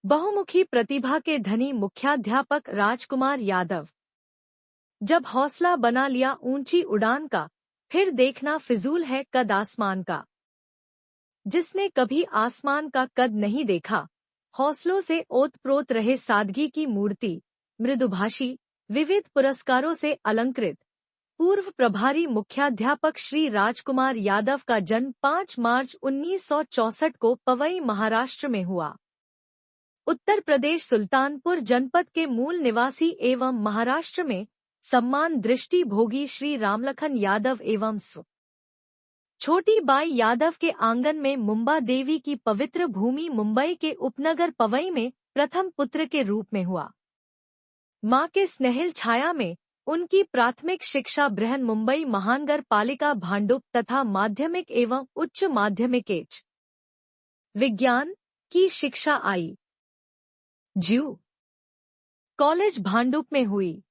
बहुमुखी प्रतिभा के धनी मुख्याध्यापक राजकुमार यादव। जब हौसला बना लिया ऊंची उड़ान का, फिर देखना फिजूल है कद आसमान का। जिसने कभी आसमान का कद नहीं देखा, हौसलों से ओतप्रोत रहे सादगी की मूर्ति, मृदुभाषी, विविध पुरस्कारों से अलंकृत पूर्व प्रभारी मुख्याध्यापक श्री राजकुमार यादव का जन्म 5 मार्च 1964 को पवई महाराष्ट्र में हुआ। उत्तर प्रदेश सुल्तानपुर जनपद के मूल निवासी एवं महाराष्ट्र में सम्मान दृष्टि भोगी श्री रामलखन यादव एवं स्व छोटी बाई यादव के आंगन में मुंबा देवी की पवित्र भूमि मुंबई के उपनगर पवई में प्रथम पुत्र के रूप में हुआ। मां के स्नेहिल छाया में उनकी प्राथमिक शिक्षा बृहन मुंबई महानगर पालिका भांडुप तथा माध्यमिक एवं उच्च माध्यमिक एच विज्ञान की शिक्षा आई। ज्यू कॉलेज भांडुप में हुई।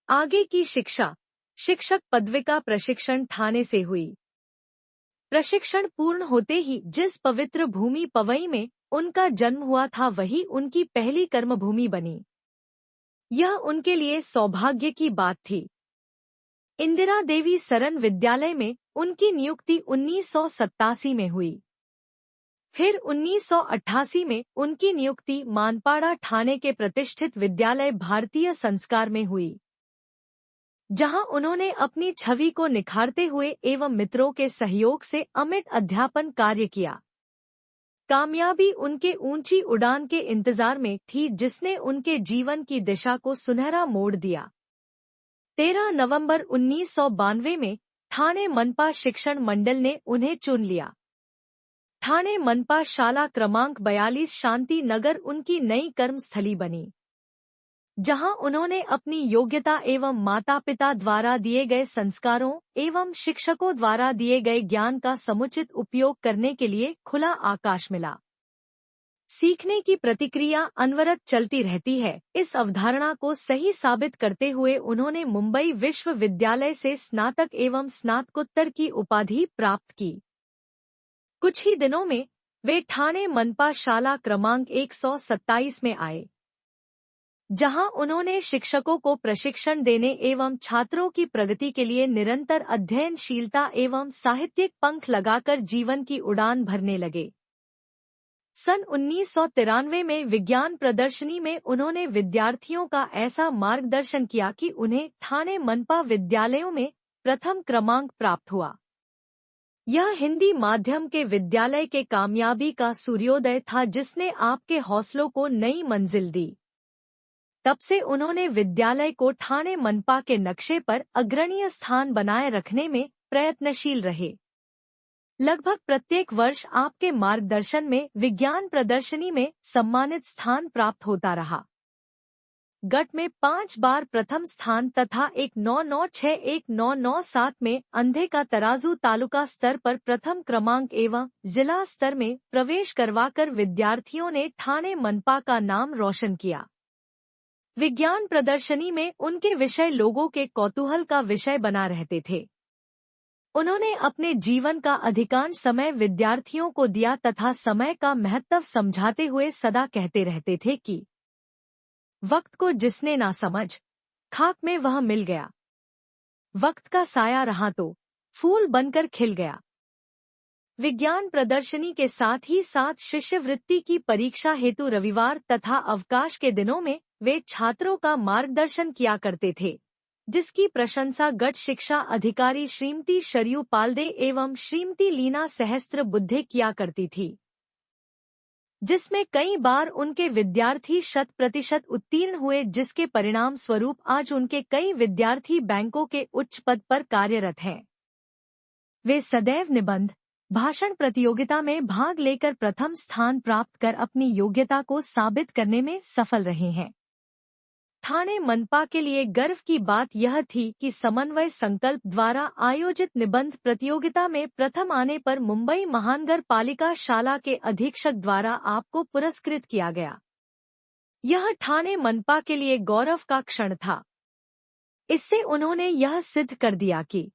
आगे की शिक्षा शिक्षक पदविका प्रशिक्षण ठाणे से हुई। प्रशिक्षण पूर्ण होते ही जिस पवित्र भूमि पवई में उनका जन्म हुआ था वही उनकी पहली कर्मभूमि बनी। यह उनके लिए सौभाग्य की बात थी। इंदिरा देवी सरन विद्यालय में उनकी नियुक्ति 1987 में हुई। फिर 1988 में उनकी नियुक्ति मानपाड़ा ठाणे के प्रतिष्ठित विद्यालय भारतीय संस्कार में हुई, जहां उन्होंने अपनी छवि को निखारते हुए एवं मित्रों के सहयोग से अमिट अध्यापन कार्य किया। कामयाबी उनके ऊंची उड़ान के इंतजार में थी, जिसने उनके जीवन की दिशा को सुनहरा मोड़ दिया। 13 नवंबर 1992 में ठाणे मनपा शिक्षण मंडल ने उन्हें चुन लिया। ठाणे मनपा शाला क्रमांक 42 शांति नगर उनकी नई कर्मस्थली बनी, जहां उन्होंने अपनी योग्यता एवं माता पिता द्वारा दिए गए संस्कारों एवं शिक्षकों द्वारा दिए गए ज्ञान का समुचित उपयोग करने के लिए खुला आकाश मिला। सीखने की प्रतिक्रिया अनवरत चलती रहती है, इस अवधारणा को सही साबित करते हुए उन्होंने मुंबई विश्वविद्यालय से स्नातक एवं स्नातकोत्तर की उपाधि प्राप्त की। कुछ ही दिनों में वे ठाणे मनपा शाला क्रमांक 127 में आए, जहां उन्होंने शिक्षकों को प्रशिक्षण देने एवं छात्रों की प्रगति के लिए निरंतर अध्ययनशीलता एवं साहित्यिक पंख लगाकर जीवन की उड़ान भरने लगे। सन 1993 में विज्ञान प्रदर्शनी में उन्होंने विद्यार्थियों का ऐसा मार्गदर्शन किया कि उन्हें ठाणे मनपा विद्यालयों में प्रथम क्रमांक प्राप्त हुआ। यह हिंदी माध्यम के विद्यालय के कामयाबी का सूर्योदय था, जिसने आपके हौसलों को नई मंजिल दी। तब से उन्होंने विद्यालय को ठाणे मनपा के नक्शे पर अग्रणीय स्थान बनाए रखने में प्रयत्नशील रहे। लगभग प्रत्येक वर्ष आपके मार्गदर्शन में विज्ञान प्रदर्शनी में सम्मानित स्थान प्राप्त होता रहा। गट में 5 बार प्रथम स्थान तथा 1996-1997 में अंधे का तराजू तालुका स्तर पर प्रथम क्रमांक एवं जिला स्तर में प्रवेश करवाकर विद्यार्थियों ने ठाणे मनपा का नाम रोशन किया। विज्ञान प्रदर्शनी में उनके विषय लोगों के कौतूहल का विषय बना रहते थे। उन्होंने अपने जीवन का अधिकांश समय विद्यार्थियों को दिया तथा समय का महत्व समझाते हुए सदा कहते रहते थे कि वक्त को जिसने ना समझ, खाक में वह मिल गया। वक्त का साया रहा तो फूल बनकर खिल गया। विज्ञान प्रदर्शनी के साथ ही साथ शिष्यवृत्ति की परीक्षा हेतु रविवार तथा अवकाश के दिनों में वे छात्रों का मार्गदर्शन किया करते थे, जिसकी प्रशंसा गट शिक्षा अधिकारी श्रीमती शरयू पालदे एवं श्रीमती लीना सहस्त्र बुद्धे किया करती थी, जिसमें कई बार उनके विद्यार्थी 100% उत्तीर्ण हुए, जिसके परिणाम स्वरूप आज उनके कई विद्यार्थी बैंकों के उच्च पद पर कार्यरत हैं। वे सदैव निबंध भाषण प्रतियोगिता में भाग लेकर प्रथम स्थान प्राप्त कर अपनी योग्यता को साबित करने में सफल रहे हैं। ठाणे मनपा के लिए गर्व की बात यह थी कि समन्वय संकल्प द्वारा आयोजित निबंध प्रतियोगिता में प्रथम आने पर मुंबई महानगर पालिका शाला के अधीक्षक द्वारा आपको पुरस्कृत किया गया। यह ठाणे मनपा के लिए गौरव का क्षण था। इससे उन्होंने यह सिद्ध कर दिया कि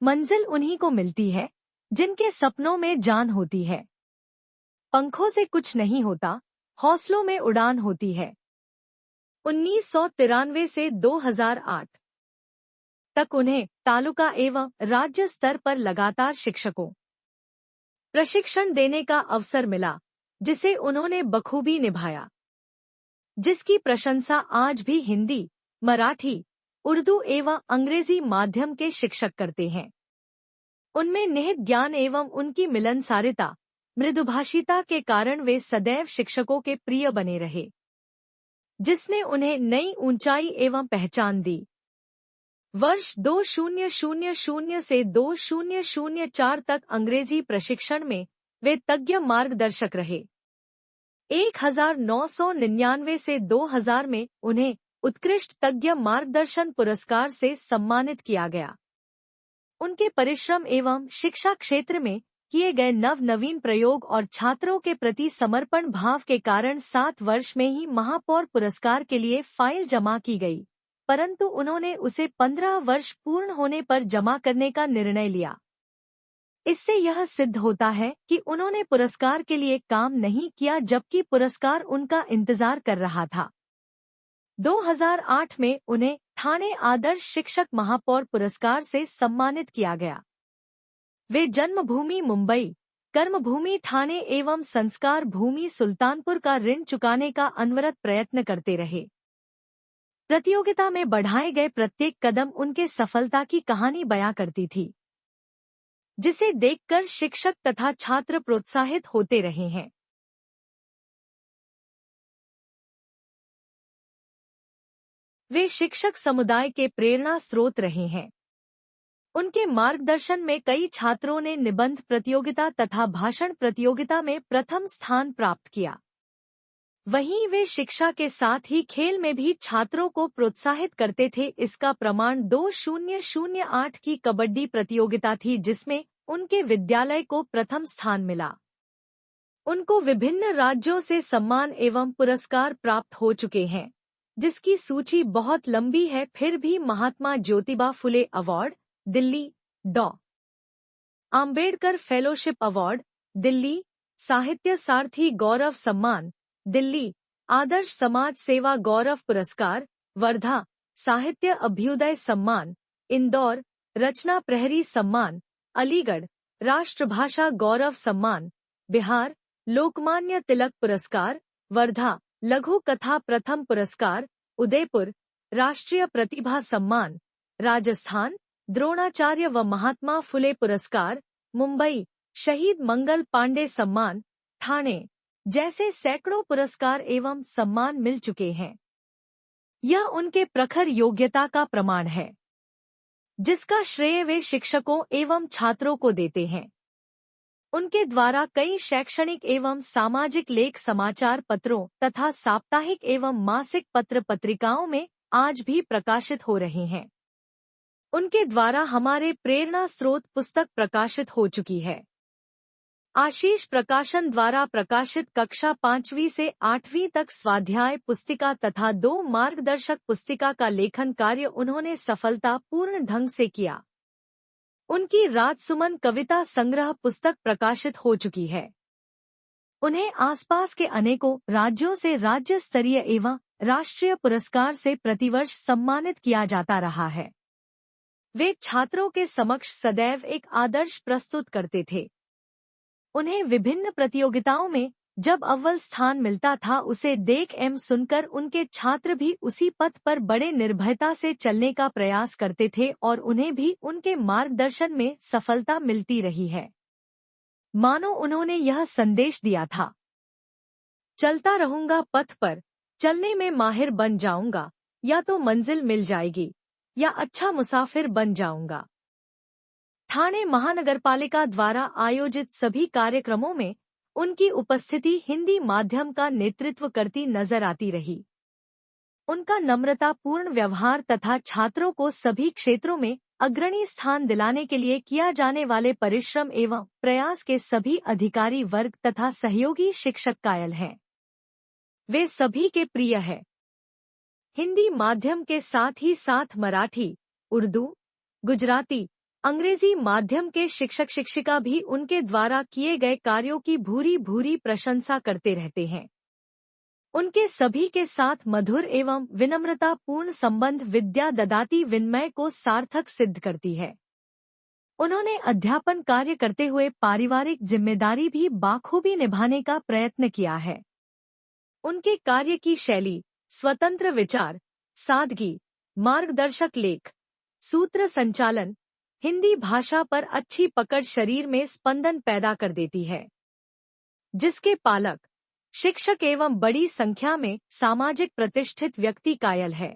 मंजिल उन्हीं को मिलती है जिनके सपनों में जान होती है। पंखों से कुछ नहीं होता, हौसलों में उड़ान होती है। 1993 से 2008 तक उन्हें तालुका एवं राज्य स्तर पर लगातार शिक्षकों प्रशिक्षण देने का अवसर मिला, जिसे उन्होंने बखूबी निभाया, जिसकी प्रशंसा आज भी हिंदी, मराठी, उर्दू एवं अंग्रेजी माध्यम के शिक्षक करते हैं। उनमें निहित ज्ञान एवं उनकी मिलनसारिता, मृदुभाषिता के कारण वे सदैव शिक्षकों के प्रिय बने रहे, जिसने उन्हें नई ऊंचाई एवं पहचान दी। वर्ष 2000 से 2004 तक अंग्रेजी प्रशिक्षण में वे तज्ञ मार्गदर्शक रहे। 1999 से 2000 में उन्हें उत्कृष्ट तज्ञ मार्गदर्शन पुरस्कार से सम्मानित किया गया। उनके परिश्रम एवं शिक्षा क्षेत्र में किए गए नवीन प्रयोग और छात्रों के प्रति समर्पण भाव के कारण 7 वर्ष में ही महापौर पुरस्कार के लिए फाइल जमा की गई, परंतु उन्होंने उसे 15 वर्ष पूर्ण होने पर जमा करने का निर्णय लिया। इससे यह सिद्ध होता है कि उन्होंने पुरस्कार के लिए काम नहीं किया, जबकि पुरस्कार उनका इंतजार कर रहा था। 2008 में उन्हें ठाणे आदर्श शिक्षक महापौर पुरस्कार से सम्मानित किया गया। वे जन्मभूमि मुंबई, कर्मभूमि ठाणे एवं संस्कार भूमि सुल्तानपुर का ऋण चुकाने का अनवरत प्रयत्न करते रहे। प्रतियोगिता में बढ़ाए गए प्रत्येक कदम उनके सफलता की कहानी बयां करती थी, जिसे देखकर शिक्षक तथा छात्र प्रोत्साहित होते रहे हैं। वे शिक्षक समुदाय के प्रेरणा स्रोत रहे हैं। उनके मार्गदर्शन में कई छात्रों ने निबंध प्रतियोगिता तथा भाषण प्रतियोगिता में प्रथम स्थान प्राप्त किया। वहीं वे शिक्षा के साथ ही खेल में भी छात्रों को प्रोत्साहित करते थे। इसका प्रमाण 2008 की कबड्डी प्रतियोगिता थी, जिसमें उनके विद्यालय को प्रथम स्थान मिला। उनको विभिन्न राज्यों से सम्मान एवं पुरस्कार प्राप्त हो चुके हैं, जिसकी सूची बहुत लंबी है। फिर भी महात्मा ज्योतिबा फुले अवार्ड दिल्ली, डॉ. आम्बेडकर फेलोशिप अवार्ड दिल्ली, साहित्य सारथी गौरव सम्मान दिल्ली, आदर्श समाज सेवा गौरव पुरस्कार वर्धा, साहित्य अभ्युदय सम्मान इंदौर, रचना प्रहरी सम्मान अलीगढ़, राष्ट्रभाषा गौरव सम्मान बिहार, लोकमान्य तिलक पुरस्कार वर्धा, लघु कथा प्रथम पुरस्कार उदयपुर, राष्ट्रीय प्रतिभा सम्मान राजस्थान, द्रोणाचार्य व महात्मा फुले पुरस्कार मुंबई, शहीद मंगल पांडे सम्मान ठाणे जैसे सैकड़ों पुरस्कार एवं सम्मान मिल चुके हैं। यह उनके प्रखर योग्यता का प्रमाण है, जिसका श्रेय वे शिक्षकों एवं छात्रों को देते हैं। उनके द्वारा कई शैक्षणिक एवं सामाजिक लेख समाचार पत्रों तथा साप्ताहिक एवं मासिक पत्र पत्रिकाओं में आज भी प्रकाशित हो रहे हैं। उनके द्वारा हमारे प्रेरणा स्रोत पुस्तक प्रकाशित हो चुकी है। आशीष प्रकाशन द्वारा प्रकाशित कक्षा 5वीं से 8वीं तक स्वाध्याय पुस्तिका तथा 2 मार्गदर्शक पुस्तिका का लेखन कार्य उन्होंने सफलता पूर्ण ढंग से किया। उनकी राजसुमन कविता संग्रह पुस्तक प्रकाशित हो चुकी है। उन्हें आसपास के अनेकों राज्यों से राज्य स्तरीय एवं राष्ट्रीय पुरस्कार से प्रतिवर्ष सम्मानित किया जाता रहा है। वे छात्रों के समक्ष सदैव एक आदर्श प्रस्तुत करते थे। उन्हें विभिन्न प्रतियोगिताओं में जब अव्वल स्थान मिलता था, उसे देख एवं सुनकर उनके छात्र भी उसी पथ पर बड़े निर्भयता से चलने का प्रयास करते थे और उन्हें भी उनके मार्गदर्शन में सफलता मिलती रही है। मानो उन्होंने यह संदेश दिया था, चलता रहूंगा पथ पर, चलने में माहिर बन जाऊंगा, या तो मंजिल मिल जाएगी या अच्छा मुसाफिर बन जाऊंगा। ठाणे महानगरपालिका द्वारा आयोजित सभी कार्यक्रमों में उनकी उपस्थिति हिंदी माध्यम का नेतृत्व करती नजर आती रही। उनका नम्रतापूर्ण व्यवहार तथा छात्रों को सभी क्षेत्रों में अग्रणी स्थान दिलाने के लिए किया जाने वाले परिश्रम एवं प्रयास के सभी अधिकारी वर्ग तथा सहयोगी शिक्षक कायल हैं। वे सभी के प्रिय है। हिंदी माध्यम के साथ ही साथ मराठी, उर्दू, गुजराती, अंग्रेजी माध्यम के शिक्षक शिक्षिका भी उनके द्वारा किए गए कार्यों की भूरी भूरी प्रशंसा करते रहते हैं। उनके सभी के साथ मधुर एवं विनम्रतापूर्ण संबंध विद्या ददाती विनमय को सार्थक सिद्ध करती है। उन्होंने अध्यापन कार्य करते हुए पारिवारिक जिम्मेदारी भी बाखूबी निभाने का प्रयत्न किया है। उनके कार्य की शैली, स्वतंत्र विचार, सादगी, मार्गदर्शक लेख, सूत्र संचालन, हिंदी भाषा पर अच्छी पकड़ शरीर में स्पंदन पैदा कर देती है, जिसके पालक, शिक्षक एवं बड़ी संख्या में सामाजिक प्रतिष्ठित व्यक्ति कायल है।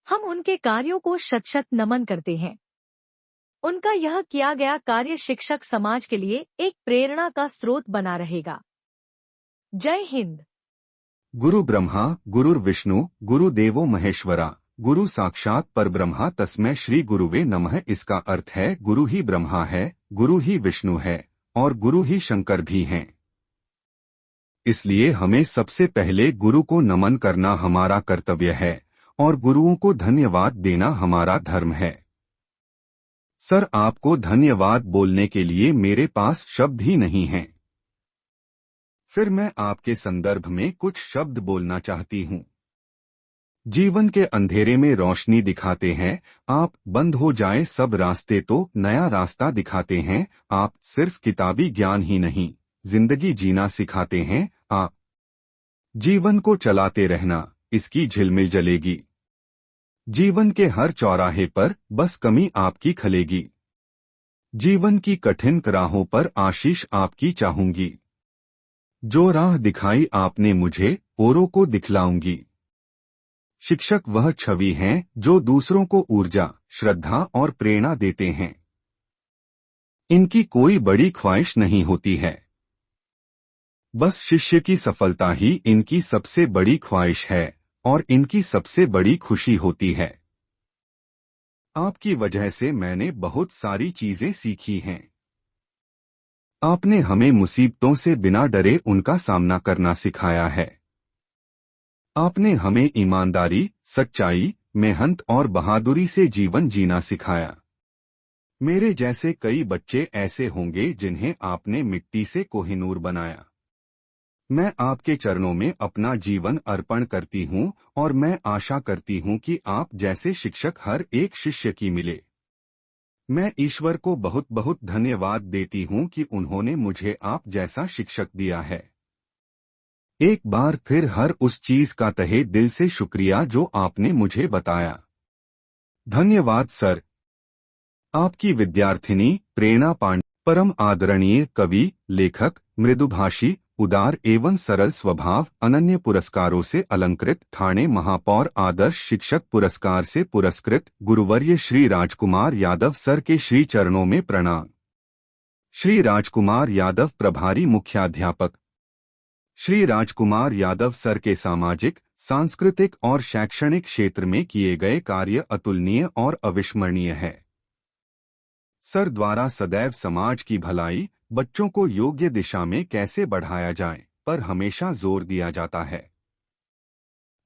हम उनके कार्यों को शत शत नमन करते हैं। उनका यह किया गया कार्य शिक्षक समाज के लिए एक प्रेरणा का स्रोत बना रहेगा। जय हिंद। गुरु ब्रह्मा गुरुर्विष्णु गुरुदेवो महेश्वरा गुरु साक्षात परब्रह्मा तस्मै श्री गुरुवे नमः। इसका अर्थ है गुरु ही ब्रह्मा है, गुरु ही विष्णु है और गुरु ही शंकर भी हैं। इसलिए हमें सबसे पहले गुरु को नमन करना हमारा कर्तव्य है और गुरुओं को धन्यवाद देना हमारा धर्म है। सर, आपको धन्यवाद बोलने के लिए मेरे पास शब्द ही नहीं हैं। फिर मैं आपके संदर्भ में कुछ शब्द बोलना चाहती हूँ। जीवन के अंधेरे में रोशनी दिखाते हैं आप, बंद हो जाए सब रास्ते तो नया रास्ता दिखाते हैं आप। सिर्फ किताबी ज्ञान ही नहीं, जिंदगी जीना सिखाते हैं आप। जीवन को चलाते रहना, इसकी झिलमिल जलेगी। जीवन के हर चौराहे पर बस कमी आपकी खलेगी। जीवन की कठिन राहों पर आशीष आपकी चाहूंगी। जो राह दिखाई आपने मुझे, औरों को दिखलाऊंगी। शिक्षक वह छवि हैं जो दूसरों को ऊर्जा, श्रद्धा और प्रेरणा देते हैं। इनकी कोई बड़ी ख्वाहिश नहीं होती है, बस शिष्य की सफलता ही इनकी सबसे बड़ी ख्वाहिश है और इनकी सबसे बड़ी खुशी होती है। आपकी वजह से मैंने बहुत सारी चीजें सीखी हैं। आपने हमें मुसीबतों से बिना डरे उनका सामना करना सिखाया है। आपने हमें ईमानदारी, सच्चाई, मेहनत और बहादुरी से जीवन जीना सिखाया। मेरे जैसे कई बच्चे ऐसे होंगे जिन्हें आपने मिट्टी से कोहिनूर बनाया। मैं आपके चरणों में अपना जीवन अर्पण करती हूँ और मैं आशा करती हूँ कि आप जैसे शिक्षक हर एक शिष्य की मिले। मैं ईश्वर को बहुत बहुत धन्यवाद देती हूँ कि उन्होंने मुझे आप जैसा शिक्षक दिया है। एक बार फिर हर उस चीज का तहे दिल से शुक्रिया जो आपने मुझे बताया। धन्यवाद सर। आपकी विद्यार्थिनी प्रेरणा पांडे परम आदरणीय कवि, लेखक, मृदुभाषी, उदार एवं सरल स्वभाव, अनन्य पुरस्कारों से अलंकृत, ठाणे महापौर आदर्श शिक्षक पुरस्कार से पुरस्कृत गुरुवर्य श्री राजकुमार यादव सर के श्री चरणों में प्रणाम। श्री राजकुमार यादव प्रभारी मुख्याध्यापक। श्री राजकुमार यादव सर के सामाजिक, सांस्कृतिक और शैक्षणिक क्षेत्र में किए गए कार्य अतुलनीय और अविस्मरणीय है। सर द्वारा सदैव समाज की भलाई, बच्चों को योग्य दिशा में कैसे बढ़ाया जाए पर हमेशा जोर दिया जाता है।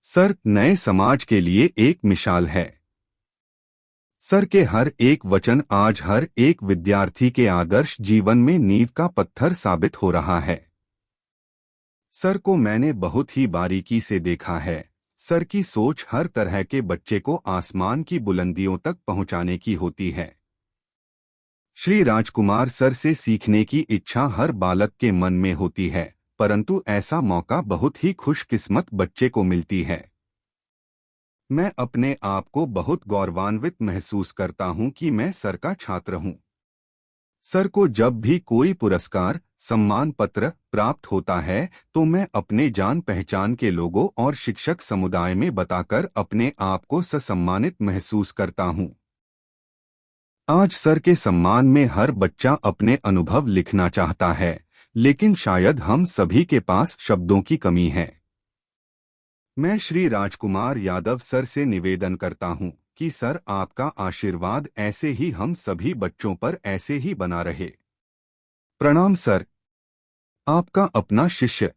सर नए समाज के लिए एक मिसाल है। सर के हर एक वचन आज हर एक विद्यार्थी के आदर्श जीवन में नींव का पत्थर साबित हो रहा है। सर को मैंने बहुत ही बारीकी से देखा है। सर की सोच हर तरह के बच्चे को आसमान की बुलंदियों तक पहुंचाने की होती है। श्री राजकुमार सर से सीखने की इच्छा हर बालक के मन में होती है, परंतु ऐसा मौका बहुत ही खुशकिस्मत बच्चे को मिलती है। मैं अपने आप को बहुत गौरवान्वित महसूस करता हूं कि मैं सर का छात्र हूं। सर को जब भी कोई पुरस्कार, सम्मान पत्र प्राप्त होता है तो मैं अपने जान पहचान के लोगों और शिक्षक समुदाय में बताकर अपने आप को ससम्मानित महसूस करता हूं। आज सर के सम्मान में हर बच्चा अपने अनुभव लिखना चाहता है, लेकिन शायद हम सभी के पास शब्दों की कमी है। मैं श्री राजकुमार यादव सर से निवेदन करता हूं कि सर आपका आशीर्वाद ऐसे ही हम सभी बच्चों पर ऐसे ही बना रहे। प्रणाम सर। आपका अपना शिष्य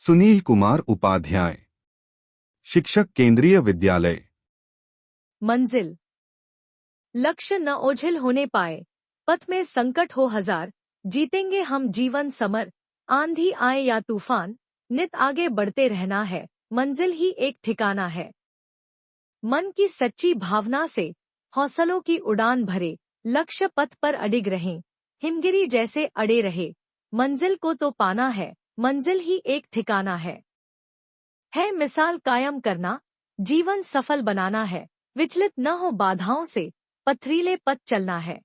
सुनील कुमार उपाध्याय, शिक्षक, केंद्रीय विद्यालय। मंजिल लक्ष्य न ओझिल होने पाए, पथ में संकट हो हजार, जीतेंगे हम जीवन समर, आंधी आए या तूफान, नित आगे बढ़ते रहना है, मंजिल ही एक ठिकाना है। मन की सच्ची भावना से हौसलों की उड़ान भरे, लक्ष्य पथ पर अडिग रहें, हिमगिरी जैसे अड़े रहे, मंजिल को तो पाना है, मंजिल ही एक ठिकाना है। मिसाल कायम करना, जीवन सफल बनाना है, विचलित न हो बाधाओं से, पथरीले पथ चलना है।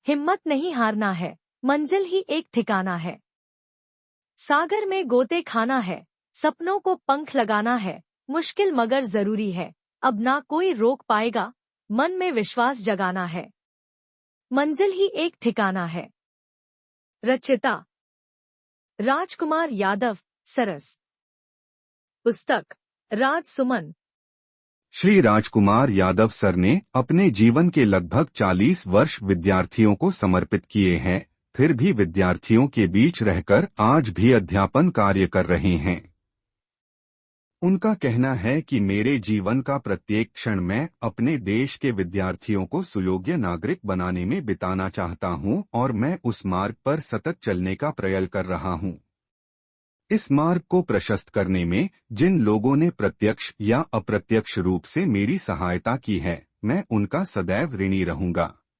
हिम्मत नहीं हारना है, मंजिल ही एक ठिकाना है। सागर में गोते खाना है, सपनों को पंख लगाना है, मुश्किल मगर जरूरी है, अब ना कोई रोक पाएगा, मन में विश्वास जगाना है। मंजिल ही एक ठिकाना है। रचिता राजकुमार यादव, सरस। पुस्तक राज सुमन। श्री राजकुमार यादव सर ने अपने जीवन के लगभग 40 वर्ष विद्यार्थियों को समर्पित किए हैं, फिर भी विद्यार्थियों के बीच रहकर आज भी अध्यापन कार्य कर रहे हैं। उनका कहना है कि मेरे जीवन का प्रत्येक क्षण मैं अपने देश के विद्यार्थियों को सुयोग्य नागरिक बनाने में बिताना चाहता हूं और मैं उस मार्ग पर सतत चलने का प्रयास कर रहा हूं। इस मार्ग को प्रशस्त करने में जिन लोगों ने प्रत्यक्ष या अप्रत्यक्ष रूप से मेरी सहायता की है, मैं उनका सदैव ऋणी रहूंगा।